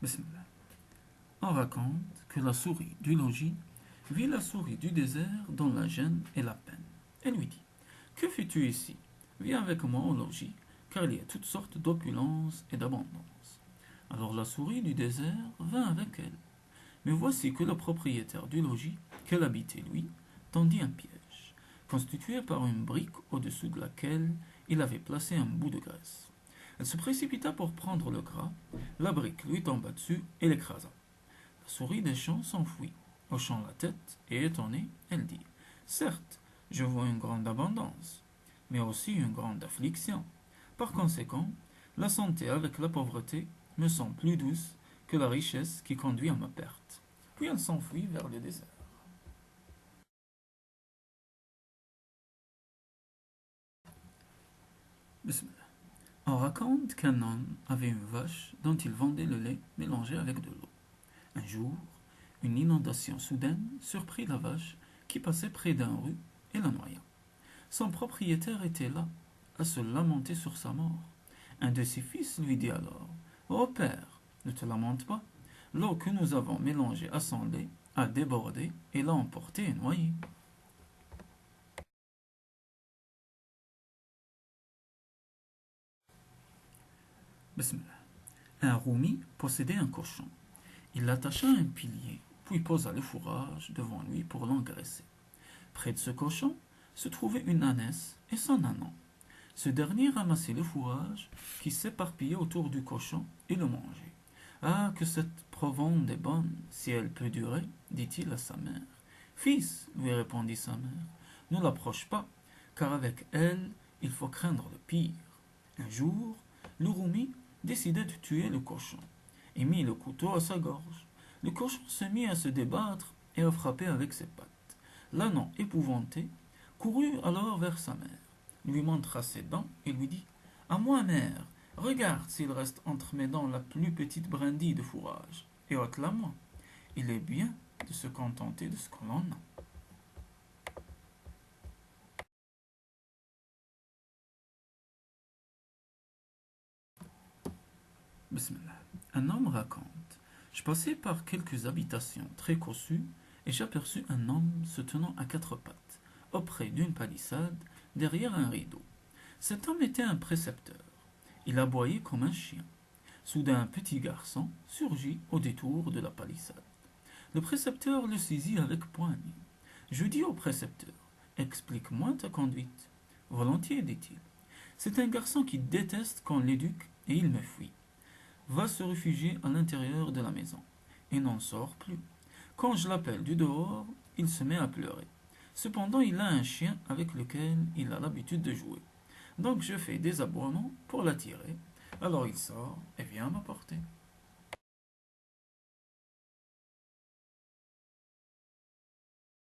Bismillah. On raconte que la souris du logis vit la souris du désert dans la gêne et la peine. Elle lui dit: Que fais-tu ici? Viens avec moi au logis, car il y a toutes sortes d'opulence et d'abondance. Alors la souris du désert vint avec elle. Mais voici que le propriétaire du logis, qu'elle habitait lui, tendit un piège, constitué par une brique au-dessous de laquelle il avait placé un bout de graisse. Elle se précipita pour prendre le gras, la brique lui tomba dessus et l'écrasa. La souris des champs s'enfuit, hochant la tête, et étonnée, elle dit: Certes, je vois une grande abondance, mais aussi une grande affliction. Par conséquent, la santé avec la pauvreté me semble plus douce que la richesse qui conduit à ma perte. Puis elle s'enfuit vers le désert. Bismillah. On raconte qu'un homme avait une vache dont il vendait le lait mélangé avec de l'eau. Un jour, une inondation soudaine surprit la vache qui passait près d'un rue et la noya. Son propriétaire était là, à se lamenter sur sa mort. Un de ses fils lui dit alors: Ô père, ne te lamente pas. L'eau que nous avons mélangée à son lait a débordé et l'a emporté et noyé. Bismillah. Un roumi possédait un cochon. Il l'attacha à un pilier, puis posa le fourrage devant lui pour l'engraisser. Près de ce cochon se trouvait une ânesse et son ânon. Ce dernier ramassait le fourrage qui s'éparpillait autour du cochon et le mangeait. Ah, que cette provende est bonne, si elle peut durer, dit-il à sa mère. Fils, lui répondit sa mère, ne l'approche pas, car avec elle, il faut craindre le pire. Un jour, le roumi décida de tuer le cochon et mit le couteau à sa gorge. Le cochon se mit à se débattre et à frapper avec ses pattes. L'ânon, épouvanté, courut alors vers sa mère, lui montra ses dents et lui dit: À moi, mère, regarde s'il reste entre mes dents la plus petite brindille de fourrage, et ôte-la-moi. Il est bien de se contenter de ce que l'on a. Bismillah. Un homme raconte: Je passais par quelques habitations très cossues et j'aperçus un homme se tenant à quatre pattes, auprès d'une palissade, derrière un rideau. Cet homme était un précepteur. Il aboyait comme un chien. Soudain, un petit garçon surgit au détour de la palissade. Le précepteur le saisit avec poigne. Je dis au précepteur: Explique-moi ta conduite. Volontiers, dit-il. C'est un garçon qui déteste qu'on l'éduque et il me fuit. Va se réfugier à l'intérieur de la maison et n'en sort plus. Quand je l'appelle du dehors, il se met à pleurer. Cependant, il a un chien avec lequel il a l'habitude de jouer. Donc je fais des aboiements pour l'attirer. Alors il sort et vient m'apporter.